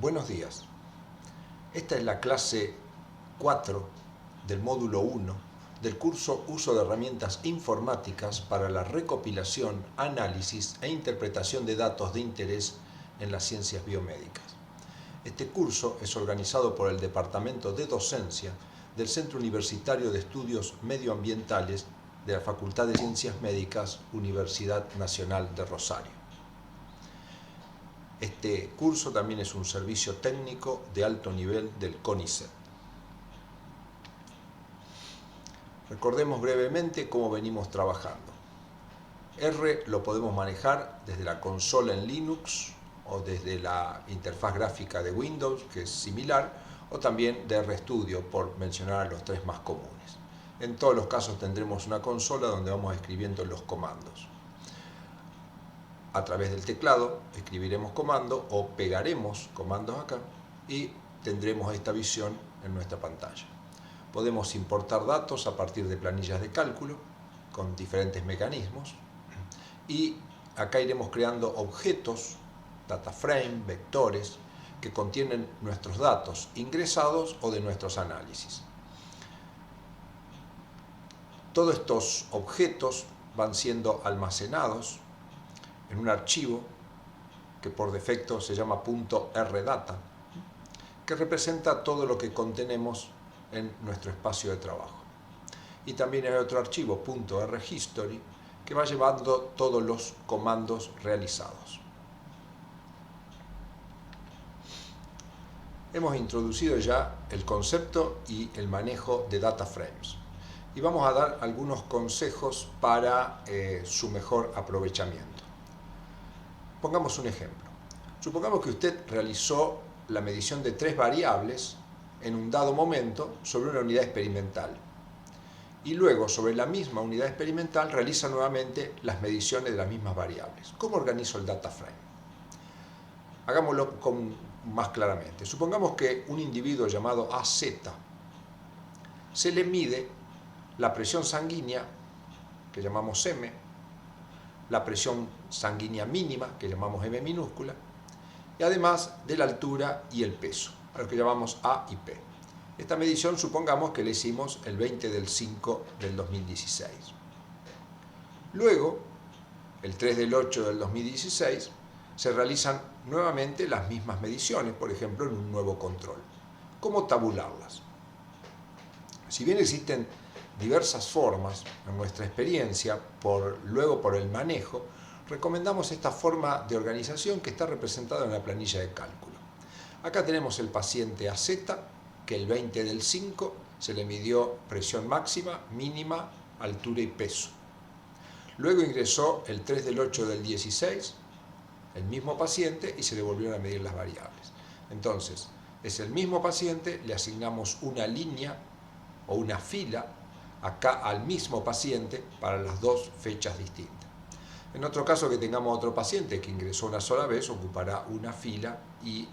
Buenos días. Esta es la clase 4 del módulo 1 del curso Uso de herramientas informáticas para la recopilación, análisis e interpretación de datos de interés en las ciencias biomédicas. Este curso es organizado por el Departamento de Docencia del Centro Universitario de Estudios Medioambientales de la Facultad de Ciencias Médicas, Universidad Nacional de Rosario. Este curso también es un servicio técnico de alto nivel del CONICET. Recordemos brevemente cómo venimos trabajando. R lo podemos manejar desde la consola en Linux o desde la interfaz gráfica de Windows, que es similar, o también de RStudio, por mencionar a los tres más comunes. En todos los casos tendremos una consola donde vamos escribiendo los comandos. A través del teclado escribiremos comandos o pegaremos comandos acá y tendremos esta visión en nuestra pantalla. Podemos importar datos a partir de planillas de cálculo con diferentes mecanismos y acá iremos creando objetos, data frame, vectores que contienen nuestros datos ingresados o de nuestros análisis. Todos estos objetos van siendo almacenados en un archivo que por defecto se llama .rdata, que representa todo lo que contenemos en nuestro espacio de trabajo. Y también hay otro archivo .rhistory que va llevando todos los comandos realizados. Hemos introducido ya el concepto y el manejo de data frames y vamos a dar algunos consejos para su mejor aprovechamiento. Pongamos un ejemplo. Supongamos que usted realizó la medición de 3 variables en un dado momento sobre una unidad experimental y luego sobre la misma unidad experimental realiza nuevamente las mediciones de las mismas variables. ¿Cómo organizo el data frame? Hagámoslo más claramente. Supongamos que un individuo llamado AZ se le mide la presión sanguínea, que llamamos M, la presión sanguínea mínima, que llamamos M minúscula, y además de la altura y el peso, a lo que llamamos A y P. Esta medición supongamos que la hicimos el 20 del 5 del 2016. Luego, el 3 del 8 del 2016, se realizan nuevamente las mismas mediciones, por ejemplo, en un nuevo control. ¿Cómo tabularlas? Si bien existen diversas formas en nuestra experiencia, luego por el manejo, recomendamos esta forma de organización que está representada en la planilla de cálculo. Acá tenemos el paciente AZ, que el 20 del 5 se le midió presión máxima, mínima, altura y peso. Luego ingresó el 3 del 8 del 16, el mismo paciente, y se le volvieron a medir las variables. Entonces, es el mismo paciente, le asignamos una línea o una fila acá al mismo paciente para las dos fechas distintas. En otro caso que tengamos otro paciente que ingresó una sola vez, ocupará una fila y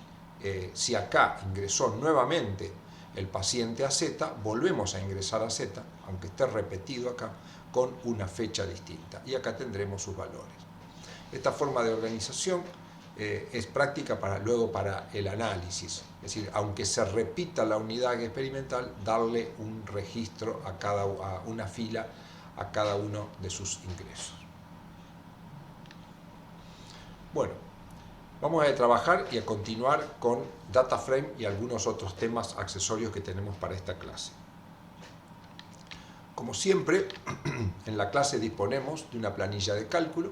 si acá ingresó nuevamente el paciente a Z, volvemos a ingresar a Z, aunque esté repetido acá, con una fecha distinta. Y acá tendremos sus valores. Esta forma de organización es práctica luego para el análisis. Es decir, aunque se repita la unidad experimental, darle un registro a una fila a cada uno de sus ingresos. Bueno, vamos a trabajar y a continuar con data frame y algunos otros temas accesorios que tenemos para esta clase. Como siempre, en la clase disponemos de una planilla de cálculo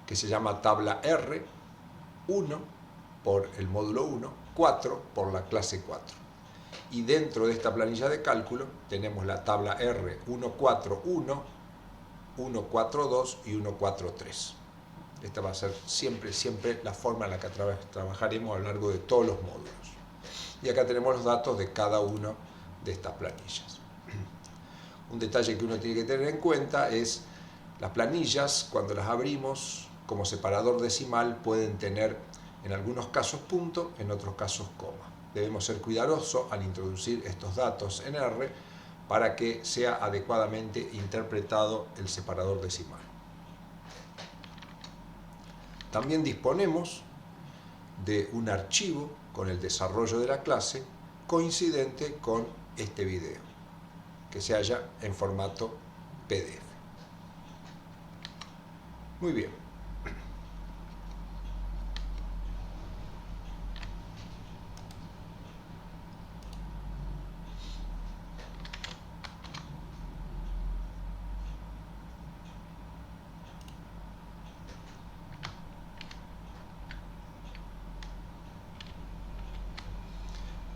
que se llama tabla R, 1 por el módulo 1, 4 por la clase 4. Y dentro de esta planilla de cálculo tenemos la tabla R 141, 142 y 143. Esta va a ser siempre la forma en la que trabajaremos a lo largo de todos los módulos. Y acá tenemos los datos de cada uno de estas planillas. Un detalle que uno tiene que tener en cuenta es las planillas, cuando las abrimos como separador decimal, pueden tener en algunos casos punto, en otros casos coma. Debemos ser cuidadosos al introducir estos datos en R para que sea adecuadamente interpretado el separador decimal. También disponemos de un archivo con el desarrollo de la clase coincidente con este video, que se halla en formato PDF. Muy bien.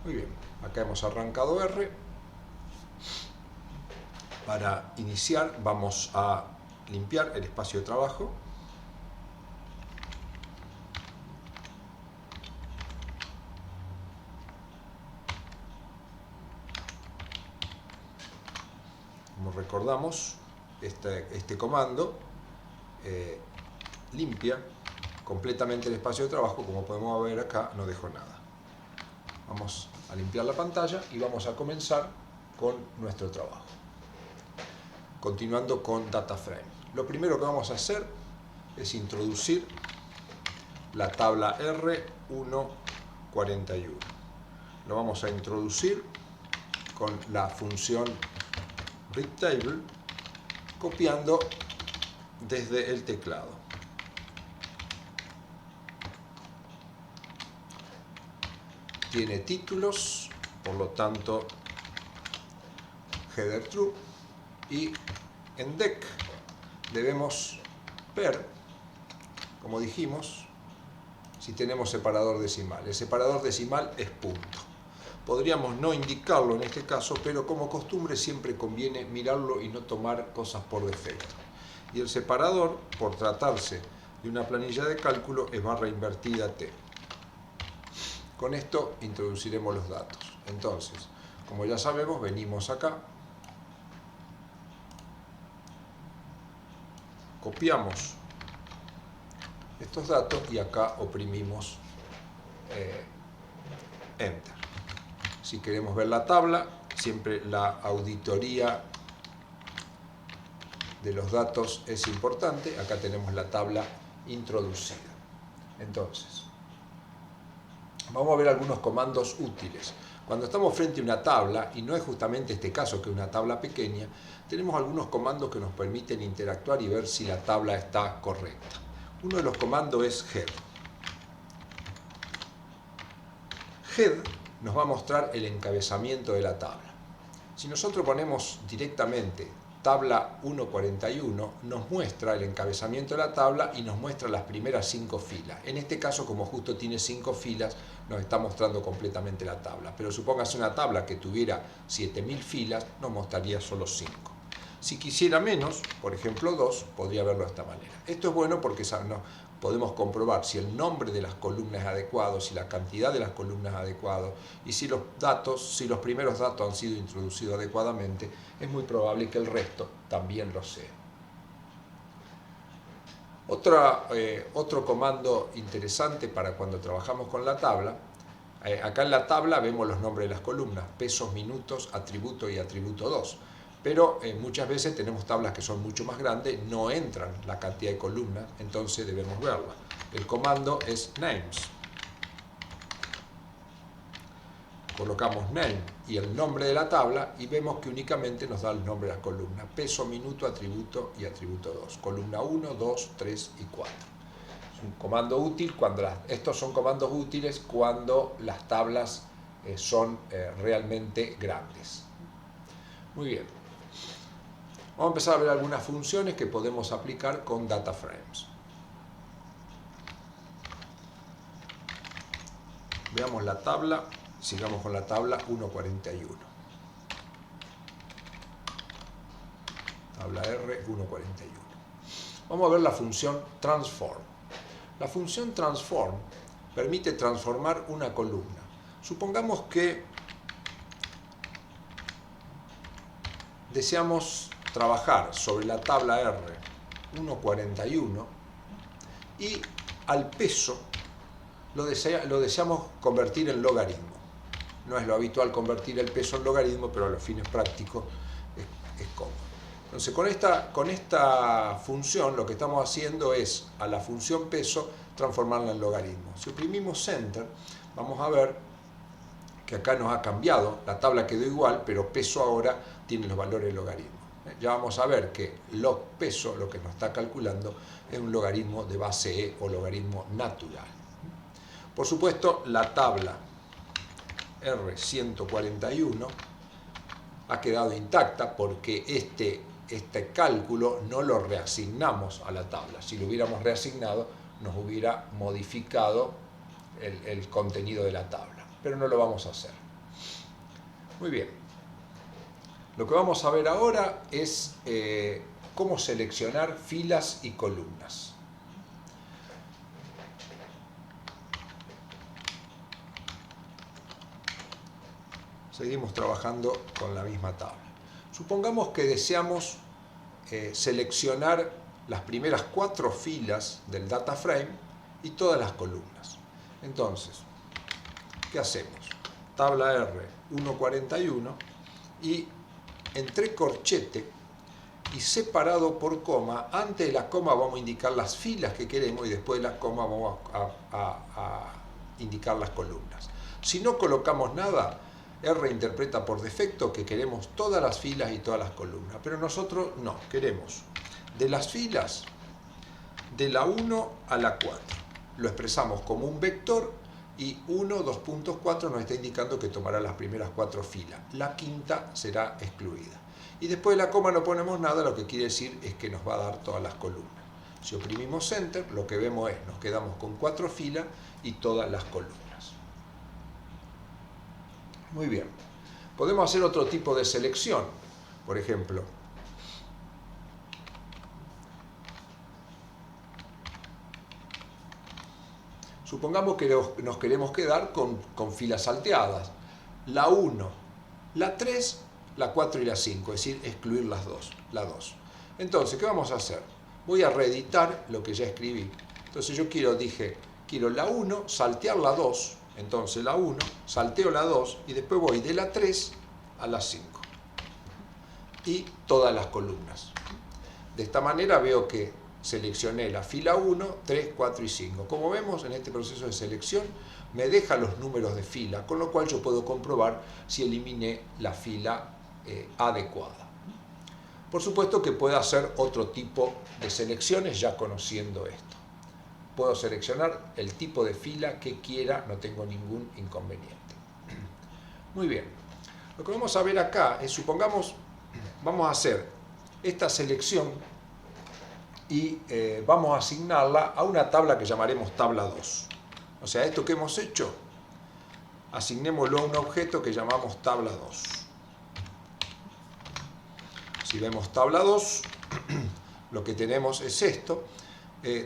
Muy bien, acá hemos arrancado R. Para iniciar vamos a limpiar el espacio de trabajo. Como recordamos, este comando limpia completamente el espacio de trabajo. Como podemos ver acá, no dejo nada. Vamos a limpiar la pantalla y vamos a comenzar con nuestro trabajo. Continuando con DataFrame. Lo primero que vamos a hacer es introducir la tabla R141. Lo vamos a introducir con la función readTable, copiando desde el teclado. Tiene títulos, por lo tanto header true, y en DEC debemos ver, como dijimos, si tenemos separador decimal. El separador decimal es punto. Podríamos no indicarlo en este caso, pero como costumbre siempre conviene mirarlo y no tomar cosas por defecto. Y el separador, por tratarse de una planilla de cálculo, es barra invertida T. Con esto introduciremos los datos. Entonces, como ya sabemos, venimos acá, copiamos estos datos y acá oprimimos Enter. Si queremos ver la tabla, siempre la auditoría de los datos es importante. Acá tenemos la tabla introducida. Entonces, vamos a ver algunos comandos útiles. Cuando estamos frente a una tabla, y no es justamente este caso que es una tabla pequeña, tenemos algunos comandos que nos permiten interactuar y ver si la tabla está correcta. Uno de los comandos es head. Head nos va a mostrar el encabezamiento de la tabla. Si nosotros ponemos directamente tabla 141, nos muestra el encabezamiento de la tabla y nos muestra las primeras 5 filas. En este caso, como justo tiene 5 filas, nos está mostrando completamente la tabla. Pero supóngase una tabla que tuviera 7000 filas, nos mostraría solo 5. Si quisiera menos, por ejemplo 2, podría verlo de esta manera. Esto es bueno porque podemos comprobar si el nombre de las columnas es adecuado, si la cantidad de las columnas es adecuado y si los primeros datos han sido introducidos adecuadamente, es muy probable que el resto también lo sea. Otro comando interesante para cuando trabajamos con la tabla, acá en la tabla vemos los nombres de las columnas, pesos, minutos, atributo y atributo 2. Pero muchas veces tenemos tablas que son mucho más grandes, no entran la cantidad de columnas, entonces debemos verla. El comando es names. Colocamos name y el nombre de la tabla y vemos que únicamente nos da el nombre de las columnas. Peso, minuto, atributo y atributo 2. Columna 1, 2, 3 y 4. Es un comando útil estos son comandos útiles cuando las tablas son realmente grandes. Muy bien. Vamos a empezar a ver algunas funciones que podemos aplicar con DataFrames. Veamos la tabla, sigamos con la tabla 141. Tabla R141. Vamos a ver la función transform. La función transform permite transformar una columna. Supongamos que deseamos trabajar sobre la tabla R141 y al peso lo deseamos convertir en logaritmo. No es lo habitual convertir el peso en logaritmo, pero a los fines prácticos es cómodo. Entonces con esta función lo que estamos haciendo es a la función peso transformarla en logaritmo. Si oprimimos Enter, vamos a ver que acá nos ha cambiado, la tabla quedó igual, pero peso ahora tiene los valores logaritmos. Ya vamos a ver que log peso, lo que nos está calculando, es un logaritmo de base E o logaritmo natural. Por supuesto, la tabla R141 ha quedado intacta porque este cálculo no lo reasignamos a la tabla. Si lo hubiéramos reasignado, nos hubiera modificado el contenido de la tabla, pero no lo vamos a hacer. Muy bien. Lo que vamos a ver ahora es cómo seleccionar filas y columnas. Seguimos trabajando con la misma tabla. Supongamos que deseamos seleccionar las primeras 4 filas del data frame y todas las columnas. Entonces, ¿qué hacemos? Tabla R 141 y entre corchete y separado por coma. Antes de la coma vamos a indicar las filas que queremos y después de la coma vamos a indicar las columnas. Si no colocamos nada, R interpreta por defecto que queremos todas las filas y todas las columnas, pero nosotros no, queremos de las filas de la 1 a la 4. Lo expresamos como un vector y 1, 2.4 nos está indicando que tomará las primeras 4 filas. La quinta será excluida. Y después de la coma no ponemos nada, lo que quiere decir es que nos va a dar todas las columnas. Si oprimimos Enter, lo que vemos es, nos quedamos con 4 filas y todas las columnas. Muy bien. Podemos hacer otro tipo de selección. Por ejemplo, supongamos que nos queremos quedar con filas salteadas. La 1, la 3, la 4 y la 5, es decir, excluir la 2. Entonces, ¿qué vamos a hacer? Voy a reeditar lo que ya escribí. Entonces yo quiero la 1, saltear la 2. Entonces la 1, salteo la 2 y después voy de la 3 a la 5. Y todas las columnas. De esta manera veo que seleccioné la fila 1, 3, 4 y 5. Como vemos en este proceso de selección me deja los números de fila, con lo cual yo puedo comprobar si eliminé la fila adecuada. Por supuesto que puedo hacer otro tipo de selecciones ya conociendo esto. Puedo seleccionar el tipo de fila que quiera, no tengo ningún inconveniente. Muy bien. Lo que vamos a ver acá es, supongamos, vamos a hacer esta selección y vamos a asignarla a una tabla que llamaremos tabla 2. O sea, esto que hemos hecho, asignémoslo a un objeto que llamamos tabla 2. Si vemos tabla 2, lo que tenemos es esto,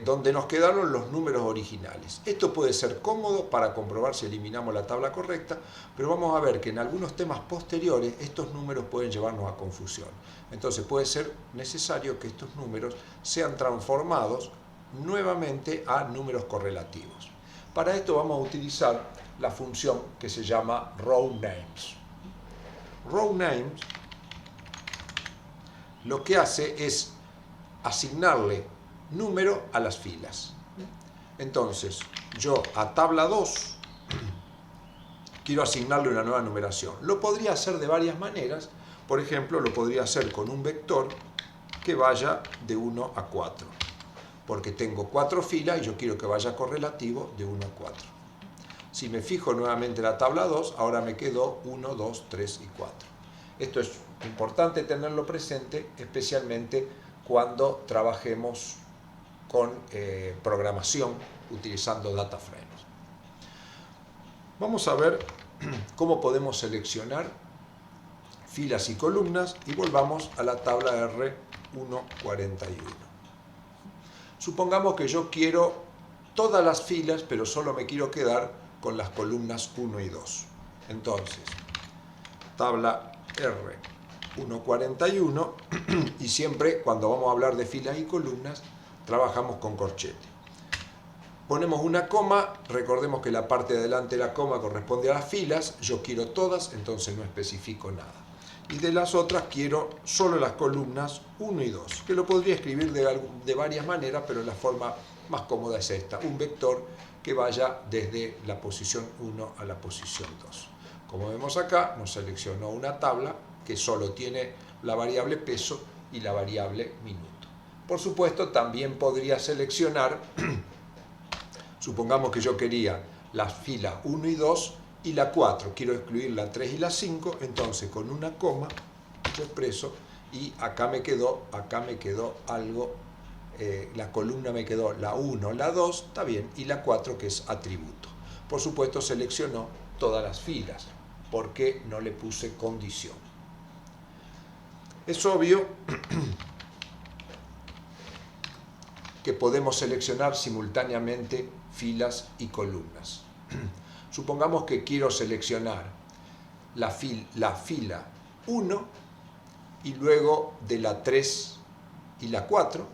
donde nos quedaron los números originales. Esto puede ser cómodo para comprobar si eliminamos la tabla correcta, pero vamos a ver que en algunos temas posteriores estos números pueden llevarnos a confusión. Entonces puede ser necesario que estos números sean transformados nuevamente a números correlativos. Para esto vamos a utilizar la función que se llama rowNames. rowNames lo que hace es asignarle número a las filas. Entonces, yo a tabla 2 quiero asignarle una nueva numeración. Lo podría hacer de varias maneras. Por ejemplo, lo podría hacer con un vector que vaya de 1 a 4. Porque tengo 4 filas y yo quiero que vaya correlativo de 1 a 4. Si me fijo nuevamente en la tabla 2, ahora me quedó 1, 2, 3 y 4. Esto es importante tenerlo presente, especialmente cuando trabajemos con programación utilizando data frames. Vamos a ver cómo podemos seleccionar filas y columnas y volvamos a la tabla R141. Supongamos que yo quiero todas las filas, pero solo me quiero quedar con las columnas 1 y 2. Entonces, tabla R141 y siempre cuando vamos a hablar de filas y columnas trabajamos con corchete. Ponemos una coma, recordemos que la parte de adelante de la coma corresponde a las filas, yo quiero todas, entonces no especifico nada. Y de las otras quiero solo las columnas 1 y 2, que lo podría escribir de varias maneras, pero la forma más cómoda es esta, un vector que vaya desde la posición 1 a la posición 2. Como vemos acá, nos seleccionó una tabla que solo tiene la variable peso y la variable minuto. Por supuesto, también podría seleccionar, supongamos que yo quería las filas 1 y 2 y la 4, quiero excluir la 3 y la 5, entonces con una coma yo expreso y acá me quedó algo, la columna me quedó la 1, la 2, está bien, y la 4 que es atributo. Por supuesto seleccionó todas las filas, porque no le puse condición. Es obvio que podemos seleccionar simultáneamente filas y columnas. Supongamos que quiero seleccionar la fila 1 y luego de la 3 y la 4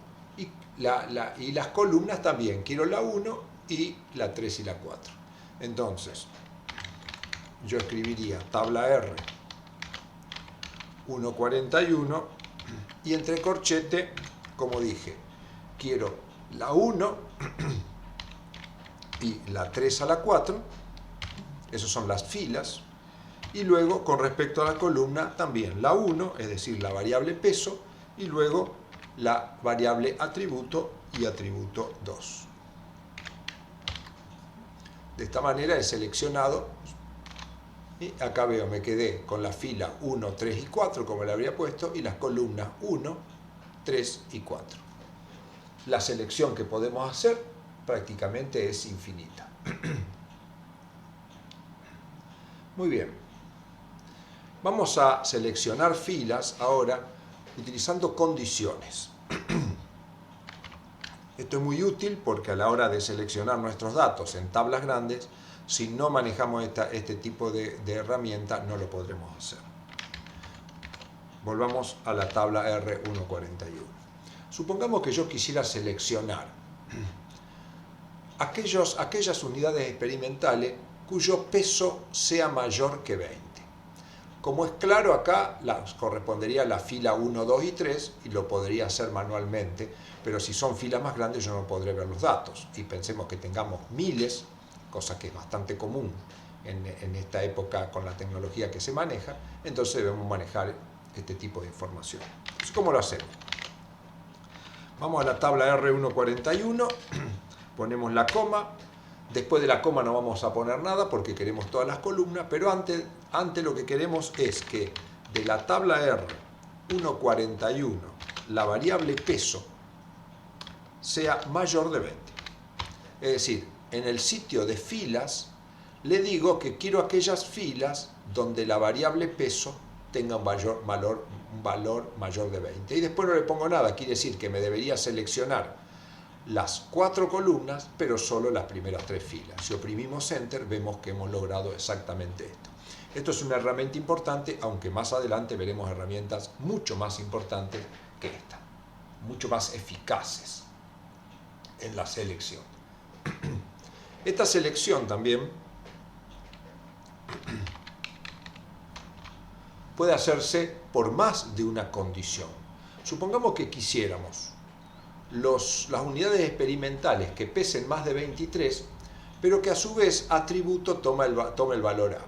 y las columnas también. Quiero la 1 y la 3 y la 4. Entonces, yo escribiría tabla R 1.41 y entre corchete, como dije, quiero la 1 y la 3 a la 4, esas son las filas, y luego con respecto a la columna también la 1, es decir, la variable peso, y luego la variable atributo y atributo 2. De esta manera he seleccionado, y acá veo, me quedé con la fila 1, 3 y 4, como le habría puesto, y las columnas 1, 3 y 4. La selección que podemos hacer prácticamente es infinita. Muy bien. Vamos a seleccionar filas ahora utilizando condiciones. Esto es muy útil porque a la hora de seleccionar nuestros datos en tablas grandes, si no manejamos este tipo de herramienta, no lo podremos hacer. Volvamos a la tabla R1.41. Supongamos que yo quisiera seleccionar aquellas unidades experimentales cuyo peso sea mayor que 20. Como es claro acá, correspondería a la fila 1, 2 y 3 y lo podría hacer manualmente, pero si son filas más grandes yo no podré ver los datos. Y pensemos que tengamos miles, cosa que es bastante común en esta época con la tecnología que se maneja, entonces debemos manejar este tipo de información. Entonces, ¿cómo lo hacemos? Vamos a la tabla R1.41, ponemos la coma, después de la coma no vamos a poner nada porque queremos todas las columnas, pero antes lo que queremos es que de la tabla R1.41 la variable peso sea mayor de 20. Es decir, en el sitio de filas le digo que quiero aquellas filas donde la variable peso tenga un valor mayor de 20. Y después no le pongo nada, quiere decir que me debería seleccionar las 4 columnas, pero solo las primeras 3 filas. Si oprimimos Enter, vemos que hemos logrado exactamente esto. Esto es una herramienta importante, aunque más adelante veremos herramientas mucho más importantes que esta, mucho más eficaces en la selección. Esta selección también puede hacerse por más de una condición. Supongamos que quisiéramos las unidades experimentales que pesen más de 23, pero que a su vez atributo toma el valor A.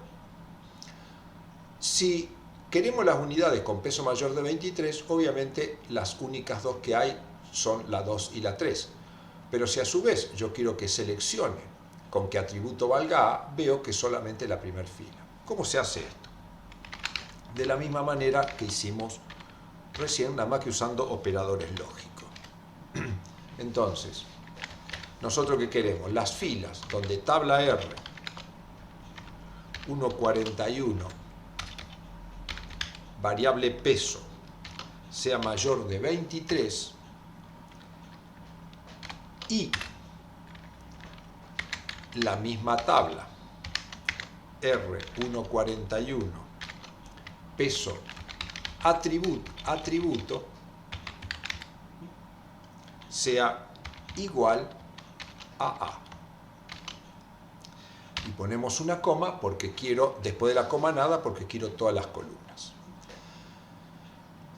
Si queremos las unidades con peso mayor de 23, obviamente las únicas dos que hay son la 2 y la 3. Pero si a su vez yo quiero que seleccione con que atributo valga A, veo que solamente la primera fila. ¿Cómo se hace esto? De la misma manera que hicimos recién, nada más que usando operadores lógicos. Entonces, nosotros ¿qué queremos? Las filas donde tabla R 1.41 variable peso sea mayor de 23 y la misma tabla R1.41 peso atributo sea igual a A. Y ponemos una coma porque quiero, después de la coma nada, porque quiero todas las columnas.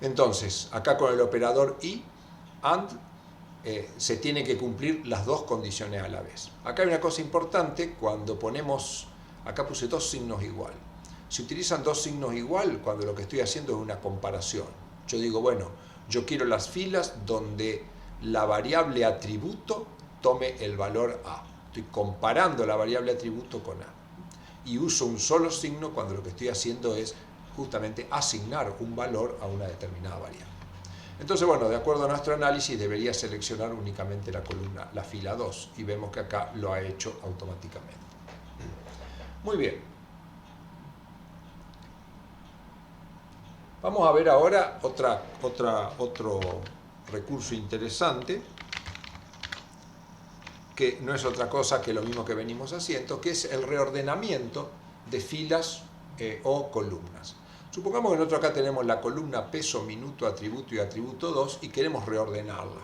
Entonces, acá con el operador y, AND, se tienen que cumplir las dos condiciones a la vez. Acá hay una cosa importante, cuando ponemos, acá puse dos signos igual. Se utilizan dos signos igual cuando lo que estoy haciendo es una comparación. Yo digo, bueno, yo quiero las filas donde la variable atributo tome el valor A. Estoy comparando la variable atributo con A. Y uso un solo signo cuando lo que estoy haciendo es justamente asignar un valor a una determinada variable. Entonces, bueno, de acuerdo a nuestro análisis, debería seleccionar únicamente la columna, la fila 2, y vemos que acá lo ha hecho automáticamente. Muy bien. Vamos a ver ahora otro recurso interesante, que no es otra cosa que lo mismo que venimos haciendo, que es el reordenamiento de filas o columnas. Supongamos que nosotros acá tenemos la columna peso, minuto, atributo y atributo 2 y queremos reordenarla.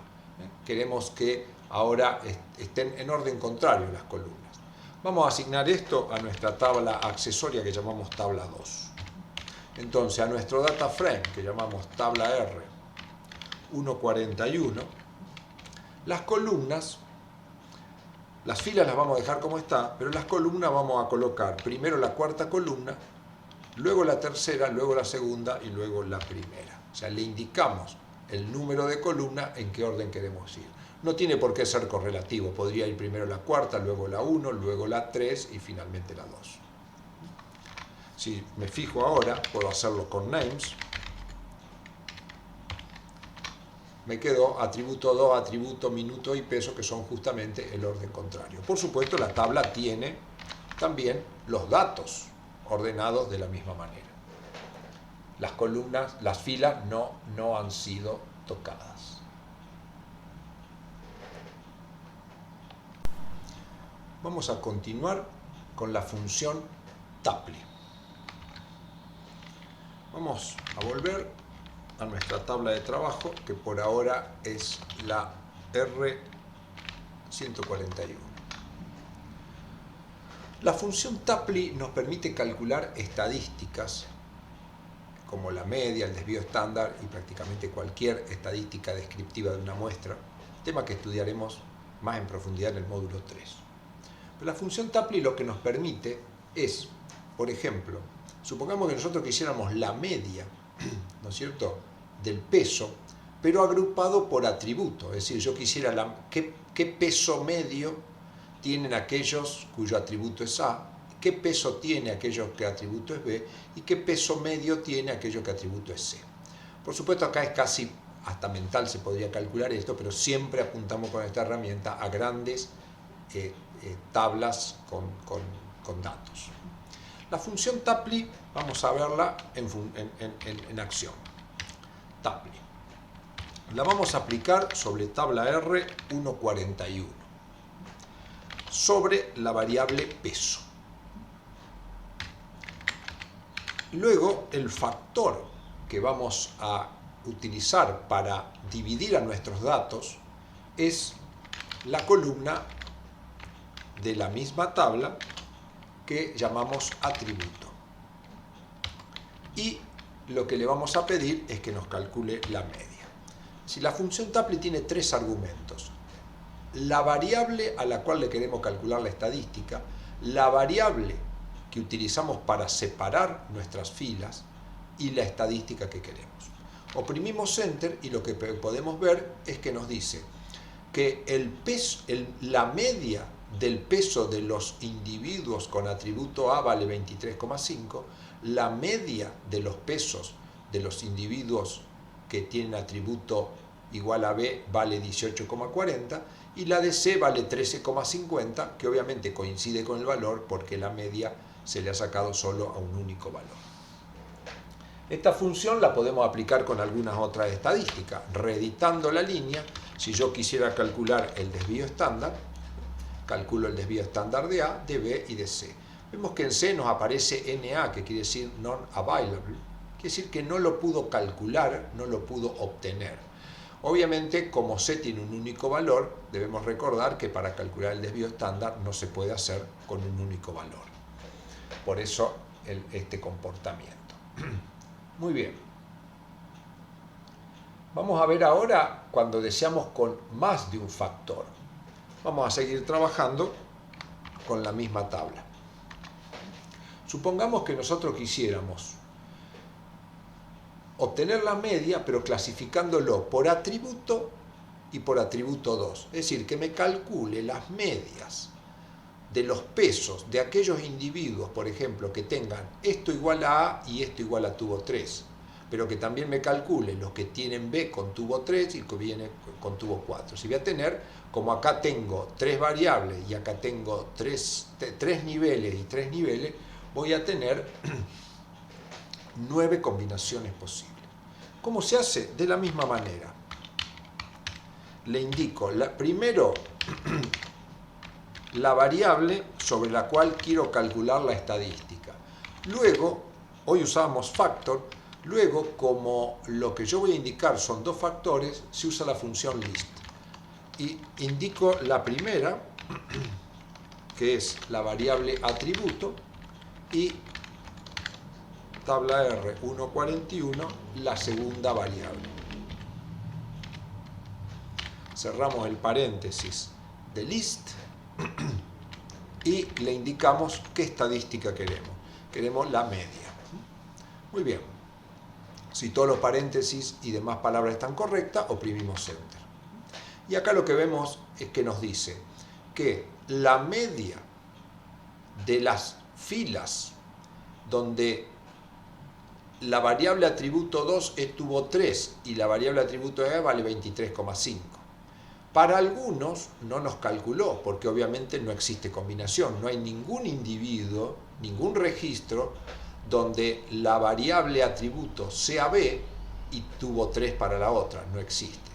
Queremos que ahora estén en orden contrario las columnas. Vamos a asignar esto a nuestra tabla accesoria que llamamos tabla 2. Entonces a nuestro data frame que llamamos tabla R 141, las columnas, las filas las vamos a dejar como está, pero las columnas vamos a colocar primero la cuarta columna, luego la tercera, luego la segunda y luego la primera. O sea, le indicamos el número de columna en qué orden queremos ir. No tiene por qué ser correlativo, podría ir primero la cuarta, luego la 1, luego la 3 y finalmente la 2. Si me fijo ahora, puedo hacerlo con names. Me quedó atributo 2, atributo, minuto y peso, que son justamente el orden contrario. Por supuesto, la tabla tiene también los datos ordenados de la misma manera. Las columnas, las filas no han sido tocadas. Vamos a continuar con la función tuple. Vamos a volver a nuestra tabla de trabajo, que por ahora es la R141. La función tuple nos permite calcular estadísticas como la media, el desvío estándar y prácticamente cualquier estadística descriptiva de una muestra, tema que estudiaremos más en profundidad en el módulo 3. Pero la función tuple lo que nos permite es, por ejemplo, supongamos que nosotros quisiéramos la media, ¿no es cierto?, del peso, pero agrupado por atributo, es decir, yo quisiera qué peso medio tienen aquellos cuyo atributo es A, qué peso tiene aquello que atributo es B y qué peso medio tiene aquello que atributo es C. Por supuesto, acá es casi hasta mental se podría calcular esto, pero siempre apuntamos con esta herramienta a grandes tablas con datos. La función tuple, vamos a verla en acción. Tuple. La vamos a aplicar sobre tabla R141, sobre la variable peso. Luego, el factor que vamos a utilizar para dividir a nuestros datos es la columna de la misma tabla que llamamos atributo. Y lo que le vamos a pedir es que nos calcule la media. Si la función tuple tiene tres argumentos: la variable a la cual le queremos calcular la estadística, la variable que utilizamos para separar nuestras filas y la estadística que queremos. Oprimimos Enter y lo que podemos ver es que nos dice que la media del peso de los individuos con atributo A vale 23,5, la media de los pesos de los individuos que tienen atributo igual a B vale 18,40 y la de C vale 13,50, que obviamente coincide con el valor porque la media se le ha sacado solo a un único valor. Esta función la podemos aplicar con algunas otras estadísticas. Reeditando la línea, si yo quisiera calcular el desvío estándar, calculo el desvío estándar de A, de B y de C. Vemos que en C nos aparece NA, que quiere decir non-available, quiere decir que no lo pudo calcular, no lo pudo obtener. Obviamente, como C tiene un único valor, debemos recordar que para calcular el desvío estándar no se puede hacer con un único valor. Por eso este comportamiento. Muy bien. Vamos a ver ahora cuando deseamos con más de un factor. Vamos a seguir trabajando con la misma tabla. Supongamos que nosotros quisiéramos obtener la media, pero clasificándolo por atributo y por atributo 2. Es decir, que me calcule las medias de los pesos de aquellos individuos, por ejemplo, que tengan esto igual a A y esto igual a tubo 3, pero que también me calcule los que tienen B con tubo 3 y que viene con tubo 4. Si voy a tener, como acá tengo 3 variables y acá tengo 3 niveles y 3 niveles, voy a tener 9 combinaciones posibles. ¿Cómo se hace? De la misma manera. Le indico primero la variable sobre la cual quiero calcular la estadística. Luego, hoy usamos factor, luego como lo que yo voy a indicar son dos factores, se usa la función list. Y indico la primera, que es la variable atributo, y tabla R 1.41, la segunda variable. Cerramos el paréntesis de list y le indicamos qué estadística queremos. Queremos la media. Muy bien. Si todos los paréntesis y demás palabras están correctas, oprimimos Enter. Y acá lo que vemos es que nos dice que la media de las filas donde la variable atributo 2 es tubo 3 y la variable atributo E vale 23,5. Para algunos no nos calculó, porque obviamente no existe combinación, no hay ningún individuo, ningún registro donde la variable atributo sea B y tubo 3 para la otra, no existe.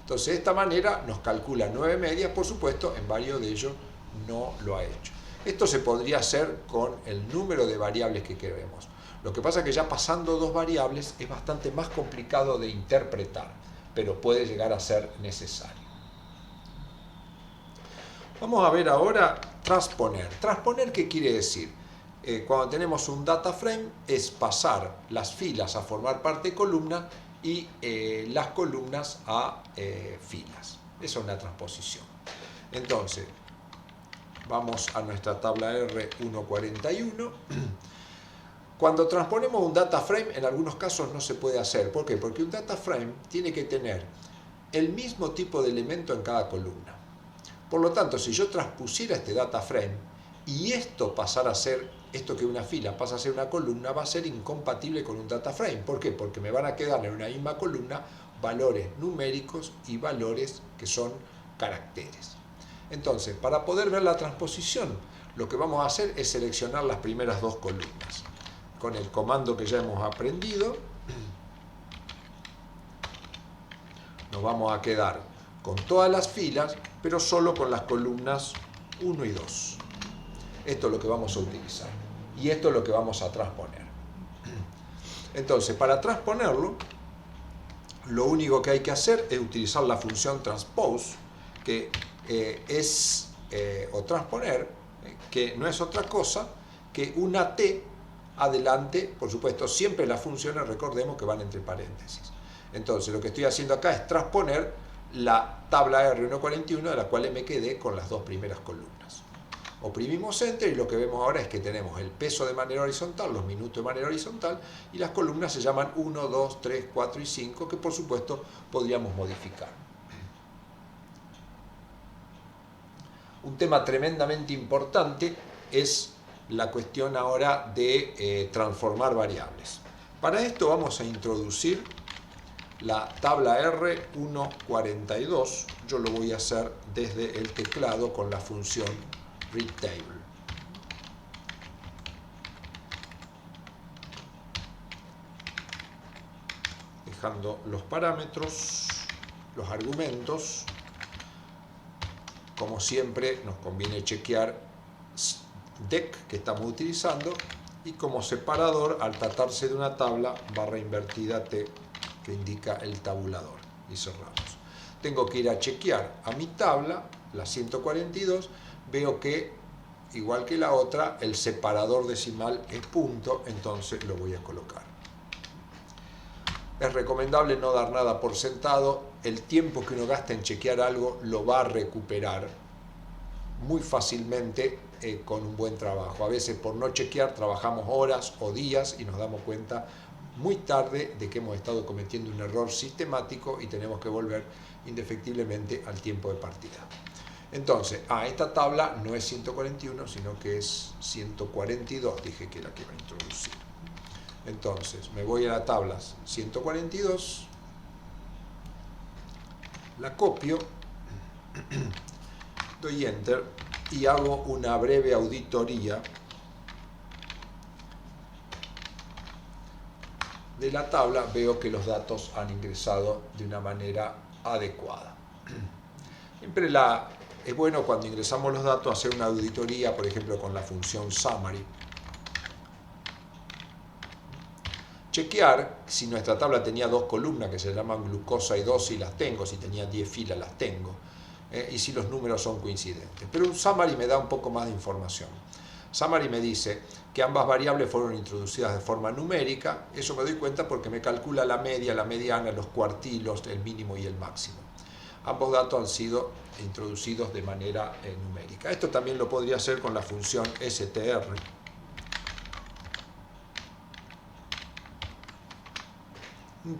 Entonces de esta manera nos calcula 9 medias, por supuesto, en varios de ellos no lo ha hecho. Esto se podría hacer con el número de variables que queremos. Lo que pasa es que ya pasando dos variables es bastante más complicado de interpretar, pero puede llegar a ser necesario. Vamos a ver ahora transponer. Transponer, ¿qué quiere decir? Cuando tenemos un data frame es pasar las filas a formar parte de columnas y las columnas a filas. Esa es una transposición. Entonces, vamos a nuestra tabla R 1.41. Cuando transponemos un data frame, en algunos casos no se puede hacer. ¿Por qué? Porque un data frame tiene que tener el mismo tipo de elemento en cada columna. Por lo tanto, si yo transpusiera este data frame y esto pasara a ser, esto que es una fila pasa a ser una columna, va a ser incompatible con un data frame. ¿Por qué? Porque me van a quedar en una misma columna valores numéricos y valores que son caracteres. Entonces, para poder ver la transposición, lo que vamos a hacer es seleccionar las primeras dos columnas. Con el comando que ya hemos aprendido, nos vamos a quedar con todas las filas, pero solo con las columnas 1 y 2. Esto es lo que vamos a utilizar. Y esto es lo que vamos a transponer. Entonces, para transponerlo, lo único que hay que hacer es utilizar la función transpose, que o transponer, que no es otra cosa que una T adelante, por supuesto, siempre las funciones, recordemos que van entre paréntesis. Entonces, lo que estoy haciendo acá es transponer la tabla R 1.41, de la cual me quedé con las dos primeras columnas. Oprimimos Enter y lo que vemos ahora es que tenemos el peso de manera horizontal, los minutos de manera horizontal, y las columnas se llaman 1, 2, 3, 4 y 5, que por supuesto podríamos modificar. Un tema tremendamente importante es la cuestión ahora de transformar variables. Para esto vamos a introducir la tabla R 1.42. Yo lo voy a hacer desde el teclado con la función readTable. Dejando los parámetros, los argumentos. Como siempre, nos conviene chequear DEC que estamos utilizando, y como separador, al tratarse de una tabla, barra invertida T, que indica el tabulador, y cerramos. Tengo que ir a chequear a mi tabla, la 142, veo que, igual que la otra, el separador decimal es punto, entonces lo voy a colocar. Es recomendable no dar nada por sentado. El tiempo que uno gasta en chequear algo lo va a recuperar muy fácilmente con un buen trabajo. A veces por no chequear trabajamos horas o días y nos damos cuenta muy tarde de que hemos estado cometiendo un error sistemático y tenemos que volver indefectiblemente al tiempo de partida. Entonces, esta tabla no es 141, sino que es 142, dije que era la que iba a introducir. Entonces, me voy a la tabla 142, la copio, doy Enter y hago una breve auditoría de la tabla. Veo que los datos han ingresado de una manera adecuada. Siempre es bueno cuando ingresamos los datos hacer una auditoría, por ejemplo, con la función summary. Chequear si nuestra tabla tenía dos columnas que se llaman glucosa y dosis, las tengo. Si tenía 10 filas, las tengo. Y si los números son coincidentes. Pero un summary me da un poco más de información. Summary me dice que ambas variables fueron introducidas de forma numérica. Eso me doy cuenta porque me calcula la media, la mediana, los cuartilos, el mínimo y el máximo. Ambos datos han sido introducidos de manera numérica. Esto también lo podría hacer con la función str,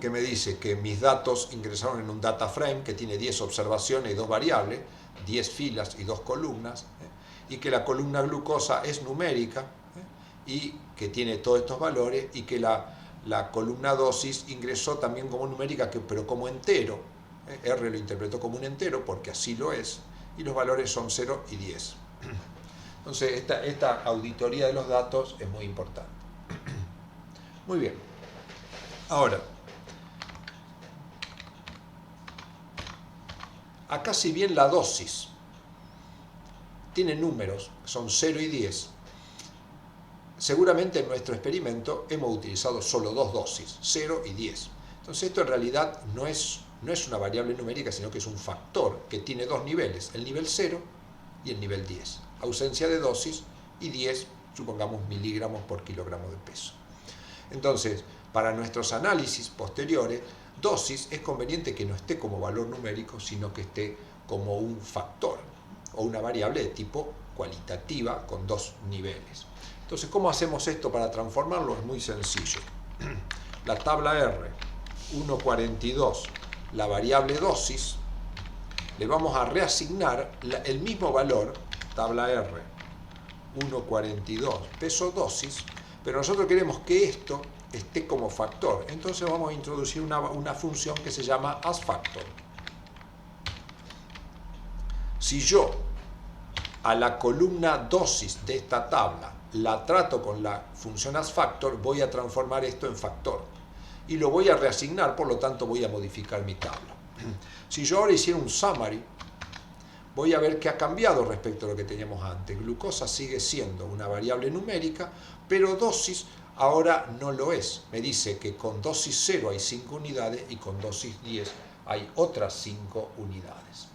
que me dice que mis datos ingresaron en un data frame que tiene 10 observaciones y 2 variables, 10 filas y 2 columnas, y que la columna glucosa es numérica y que tiene todos estos valores, y que la columna dosis ingresó también como numérica, pero como entero. R lo interpretó como un entero porque así lo es, y los valores son 0 y 10. Entonces esta auditoría de los datos es muy importante. Muy bien. Ahora, acá si bien la dosis tiene números, son 0 y 10, seguramente en nuestro experimento hemos utilizado solo dos dosis, 0 y 10. Entonces esto en realidad no es una variable numérica, sino que es un factor que tiene dos niveles, el nivel 0 y el nivel 10. Ausencia de dosis y 10, supongamos, miligramos por kilogramo de peso. Entonces, para nuestros análisis posteriores, dosis es conveniente que no esté como valor numérico, sino que esté como un factor o una variable de tipo cualitativa con dos niveles. Entonces, ¿cómo hacemos esto para transformarlo? Es muy sencillo. La tabla R, 1,42, la variable dosis, le vamos a reasignar el mismo valor, tabla R, 1,42, peso dosis, pero nosotros queremos que esto esté como factor. Entonces vamos a introducir una función que se llama asFactor. Si yo a la columna dosis de esta tabla la trato con la función asFactor, voy a transformar esto en factor y lo voy a reasignar, por lo tanto voy a modificar mi tabla. Si yo ahora hiciera un summary, voy a ver que ha cambiado respecto a lo que teníamos antes. Glucosa sigue siendo una variable numérica, pero dosis ahora no lo es. Me dice que con dosis 0 hay 5 unidades y con dosis 10 hay otras 5 unidades.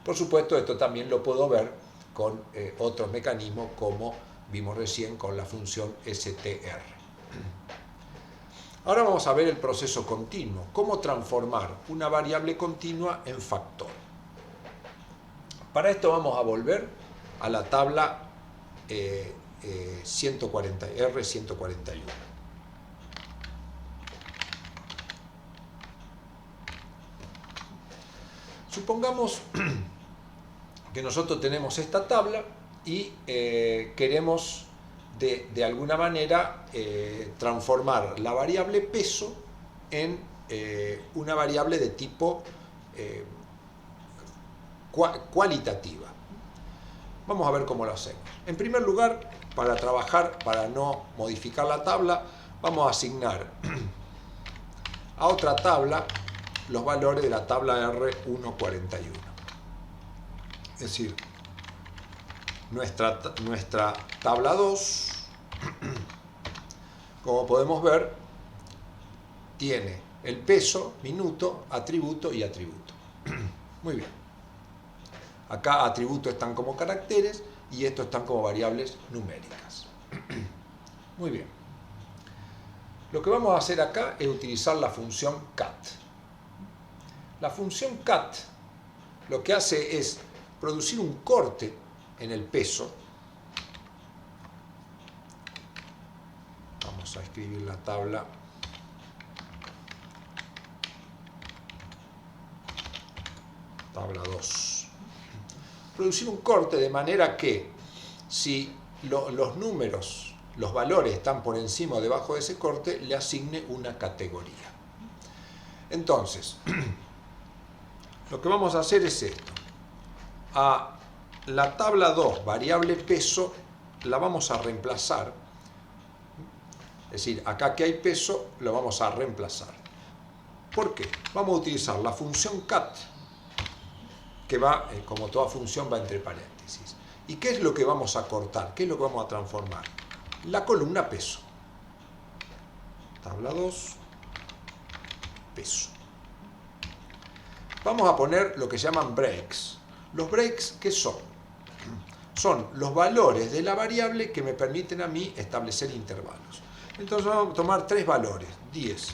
Por supuesto, esto también lo puedo ver con otros mecanismos, como vimos recién con la función str. Ahora vamos a ver el proceso continuo, cómo transformar una variable continua en factor. Para esto vamos a volver a la tabla R141. Supongamos que nosotros tenemos esta tabla y queremos de alguna manera transformar la variable peso en una variable de tipo cualitativa. Vamos a ver cómo lo hacemos. En primer lugar, para trabajar, para no modificar la tabla, vamos a asignar a otra tabla los valores de la tabla R141. Es decir, nuestra tabla 2, como podemos ver, tiene el peso, minuto, atributo y atributo. Muy bien. Acá atributos están como caracteres y estos están como variables numéricas. Muy bien. Lo que vamos a hacer acá es utilizar la función cat. La función cat lo que hace es producir un corte en el peso. Vamos a escribir la tabla. Tabla 2. Producir un corte de manera que si los números, los valores están por encima o debajo de ese corte, le asigne una categoría. Entonces, lo que vamos a hacer es esto. A la tabla 2, variable peso, la vamos a reemplazar. Es decir, acá que hay peso, lo vamos a reemplazar. ¿Por qué? Vamos a utilizar la función cat, que va, como toda función, va entre paréntesis. ¿Y qué es lo que vamos a cortar? ¿Qué es lo que vamos a transformar? La columna peso. Tabla 2, peso. Vamos a poner lo que se llaman breaks. ¿Los breaks qué son? Son los valores de la variable que me permiten a mí establecer intervalos. Entonces vamos a tomar tres valores, 10,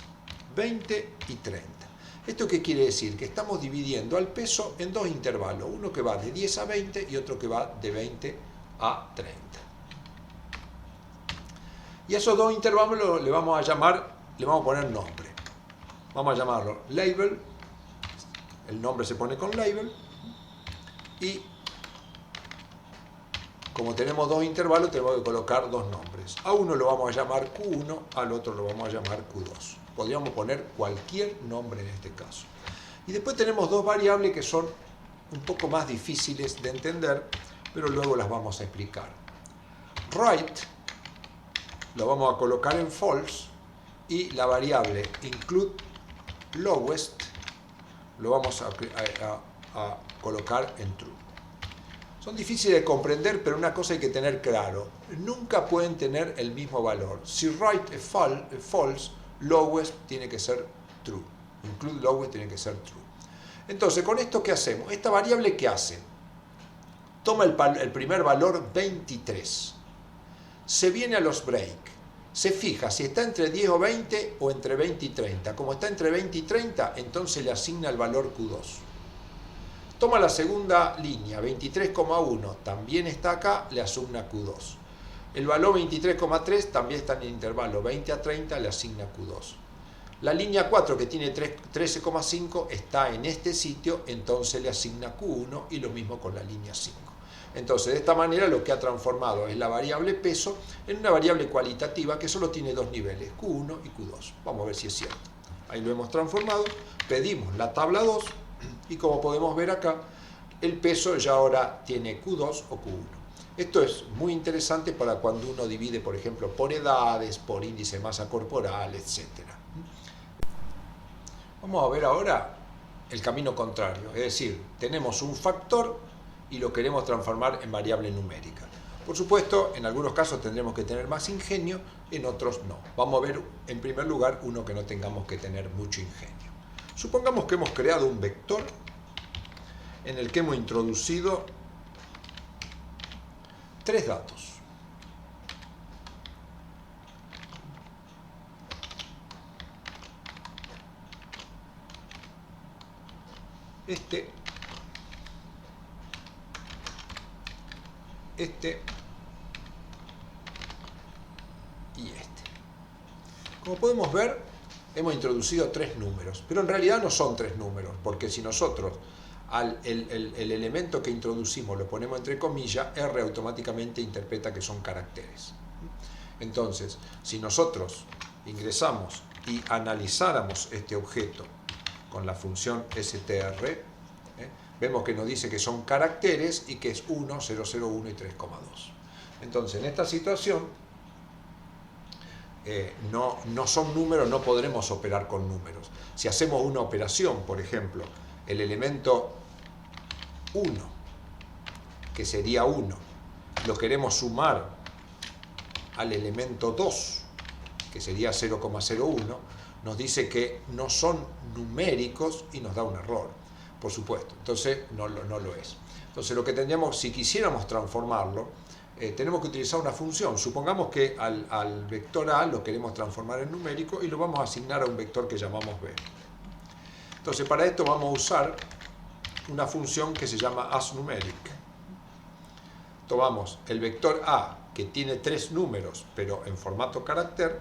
20 y 30. ¿Esto qué quiere decir? Que estamos dividiendo al peso en dos intervalos, uno que va de 10 a 20 y otro que va de 20 a 30. Y esos dos intervalos le vamos a llamar, le vamos a poner nombre. Vamos a llamarlo label, el nombre se pone con label, y como tenemos dos intervalos tenemos que colocar dos nombres. A uno lo vamos a llamar Q1, al otro lo vamos a llamar Q2. Podríamos poner cualquier nombre en este caso. Y después tenemos dos variables que son un poco más difíciles de entender, pero luego las vamos a explicar. Right lo vamos a colocar en false y la variable include lowest lo vamos a colocar en true. Son difíciles de comprender, pero una cosa hay que tener claro. Nunca pueden tener el mismo valor. Si right es false, lowest tiene que ser true. Include lowest tiene que ser true. Entonces, ¿con esto qué hacemos? Esta variable, ¿qué hace? Toma el primer valor 23. Se viene a los break. Se fija si está entre 10 o 20 o entre 20 y 30. Como está entre 20 y 30, entonces le asigna el valor Q2. Toma la segunda línea, 23,1, también está acá, le asigna Q2. El valor 23,3 también está en el intervalo 20 a 30, le asigna Q2. La línea 4, que tiene 13,5, está en este sitio, entonces le asigna Q1, y lo mismo con la línea 5. Entonces, de esta manera lo que ha transformado es la variable peso en una variable cualitativa que solo tiene dos niveles, Q1 y Q2. Vamos a ver si es cierto. Ahí lo hemos transformado, pedimos la tabla 2, y como podemos ver acá, el peso ya ahora tiene Q2 o Q1. Esto es muy interesante para cuando uno divide, por ejemplo, por edades, por índice de masa corporal, etc. Vamos a ver ahora el camino contrario, es decir, tenemos un factor y lo queremos transformar en variable numérica. Por supuesto, en algunos casos tendremos que tener más ingenio, en otros no. Vamos a ver, en primer lugar, uno que no tengamos que tener mucho ingenio. Supongamos que hemos creado un vector en el que hemos introducido tres datos. Este y este. Como podemos ver, hemos introducido tres números, pero en realidad no son tres números, porque si nosotros el elemento que introducimos lo ponemos entre comillas, R automáticamente interpreta que son caracteres. Entonces, si nosotros ingresamos y analizáramos este objeto con la función str, vemos que nos dice que son caracteres y que es 1, 0, 0, 1 y 3,2. Entonces, en esta situación, no son números, no podremos operar con números. Si hacemos una operación, por ejemplo, el elemento 1, que sería 1, lo queremos sumar al elemento 2, que sería 0,01, nos dice que no son numéricos y nos da un error, por supuesto. Entonces no lo es. Entonces lo que tendríamos, si quisiéramos transformarlo, tenemos que utilizar una función. Supongamos que al vector A lo queremos transformar en numérico y lo vamos a asignar a un vector que llamamos B. Entonces, para esto vamos a usar una función que se llama asNumeric. Tomamos el vector A, que tiene 3 números, pero en formato carácter,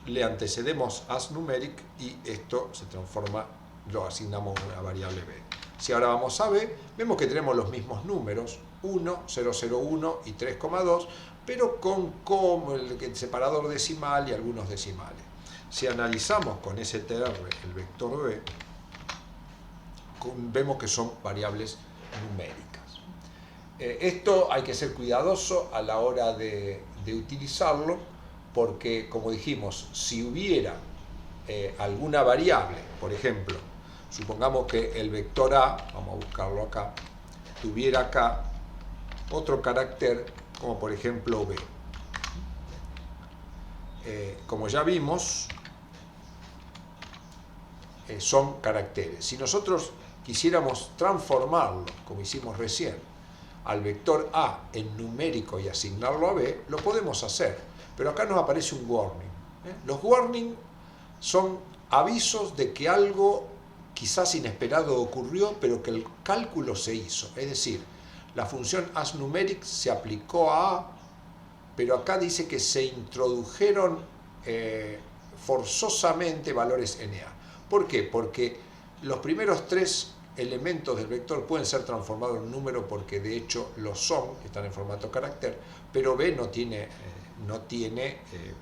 le antecedemos asNumeric y esto se transforma, lo asignamos a una variable B. Si ahora vamos a B, vemos que tenemos los mismos números, 1, 001 y 3,2, pero con el separador decimal y algunos decimales. Si analizamos con str el vector B, vemos que son variables numéricas. Esto hay que ser cuidadoso a la hora de utilizarlo, porque, como dijimos, si hubiera alguna variable, por ejemplo, supongamos que el vector A, vamos a buscarlo acá, tuviera acá otro carácter, como por ejemplo B. Como ya vimos, son caracteres. Si nosotros quisiéramos transformarlo, como hicimos recién, al vector A en numérico y asignarlo a B, lo podemos hacer. Pero acá nos aparece un warning. Los warnings son avisos de que algo quizás inesperado ocurrió, pero que el cálculo se hizo. Es decir, la función asNumeric se aplicó a A, pero acá dice que se introdujeron forzosamente valores NA. ¿Por qué? Porque los primeros 3 elementos del vector pueden ser transformados en número porque de hecho lo son, están en formato carácter, pero B no tiene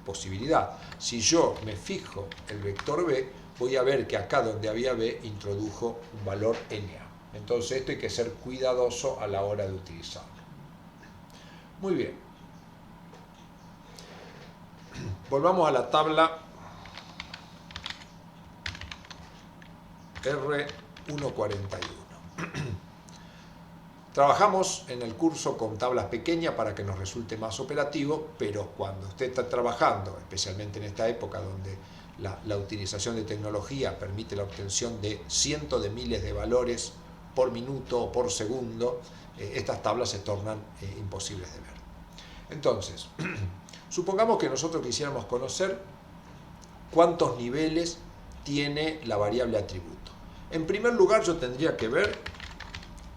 posibilidad. Si yo me fijo el vector B, voy a ver que acá donde había B introdujo un valor NA. Entonces esto hay que ser cuidadoso a la hora de utilizarlo. Muy bien. Volvamos a la tabla R141. Trabajamos en el curso con tablas pequeñas para que nos resulte más operativo, pero cuando usted está trabajando, especialmente en esta época donde la utilización de tecnología permite la obtención de cientos de miles de valores por minuto o por segundo, estas tablas se tornan imposibles de ver. Entonces, supongamos que nosotros quisiéramos conocer cuántos niveles tiene la variable atributo. En primer lugar, yo tendría que ver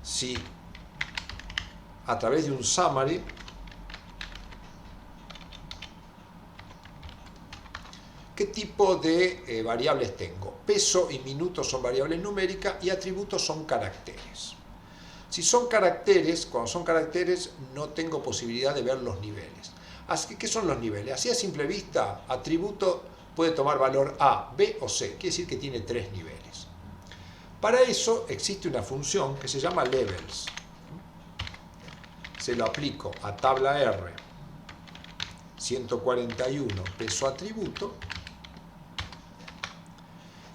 si a través de un summary qué tipo de variables tengo. Peso y minuto son variables numéricas y atributos son caracteres. Si son caracteres, cuando son caracteres no tengo posibilidad de ver los niveles. Así que, ¿qué son los niveles? Así a simple vista, atributo puede tomar valor A, B o C, quiere decir que tiene 3 niveles. Para eso existe una función que se llama levels. Se lo aplico a tabla R 141 peso atributo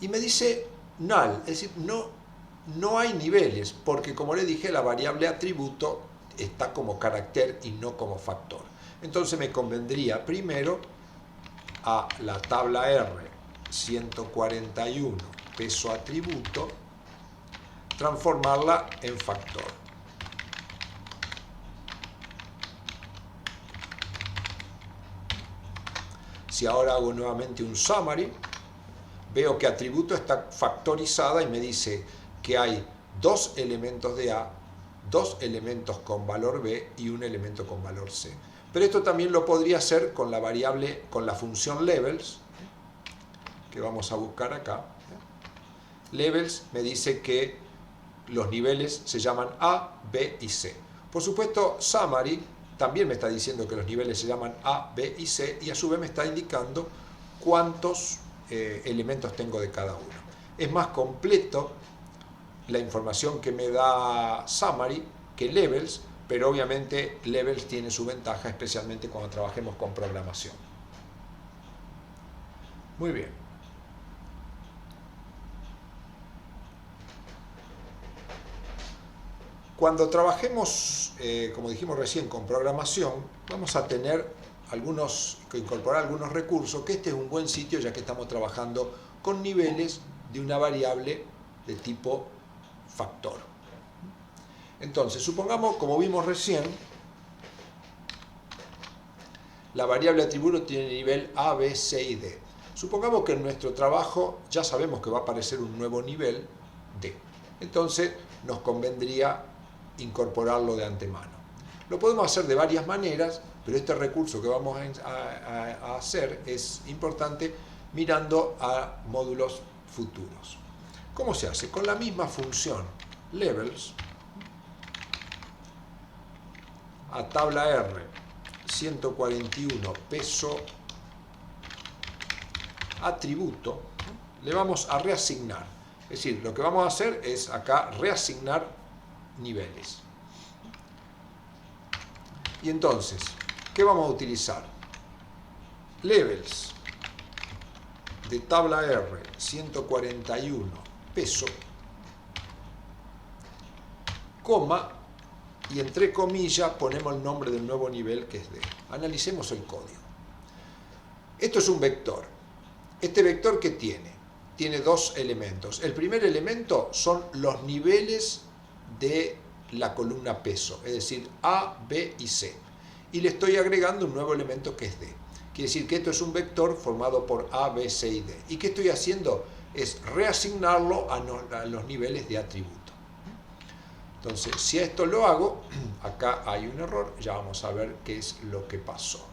y me dice null, es decir, no hay niveles, porque como le dije, la variable atributo está como carácter y no como factor. Entonces me convendría primero a la tabla R 141 peso atributo transformarla en factor. Si ahora hago nuevamente un summary, veo que atributo está factorizada y me dice que hay 2 elementos de A, 2 elementos con valor B y un elemento con valor C. Pero esto también lo podría hacer con la variable, con la función levels, que vamos a buscar acá. Levels me dice que los niveles se llaman A, B y C. Por supuesto, summary también me está diciendo que los niveles se llaman A, B y C, y a su vez me está indicando cuántos elementos tengo de cada uno. Es más completo la información que me da summary que levels, pero obviamente levels tiene su ventaja, especialmente cuando trabajemos con programación. Muy bien. Cuando trabajemos, como dijimos recién, con programación, vamos a tener que incorporar algunos recursos, que este es un buen sitio ya que estamos trabajando con niveles de una variable de tipo factor. Entonces, supongamos, como vimos recién, la variable atributo tiene nivel A, B, C y D. Supongamos que en nuestro trabajo ya sabemos que va a aparecer un nuevo nivel D. Entonces nos convendría incorporarlo de antemano. Lo podemos hacer de varias maneras, pero este recurso que vamos a hacer es importante mirando a módulos futuros. ¿Cómo se hace? Con la misma función levels a tabla R 141 peso atributo, le vamos a reasignar. Es decir, lo que vamos a hacer es acá reasignar niveles. Y entonces, ¿qué vamos a utilizar? Levels de tabla R 141 peso, coma, y entre comillas ponemos el nombre del nuevo nivel que es D. Analicemos el código. Esto es un vector. Este vector, ¿qué tiene? Tiene dos elementos. El primer elemento son los niveles de la columna peso, es decir, A, B y C. Y le estoy agregando un nuevo elemento que es D. Quiere decir que esto es un vector formado por A, B, C y D. ¿Y qué estoy haciendo? Es reasignarlo a los niveles de atributo. Entonces, si esto lo hago, acá hay un error, ya vamos a ver qué es lo que pasó.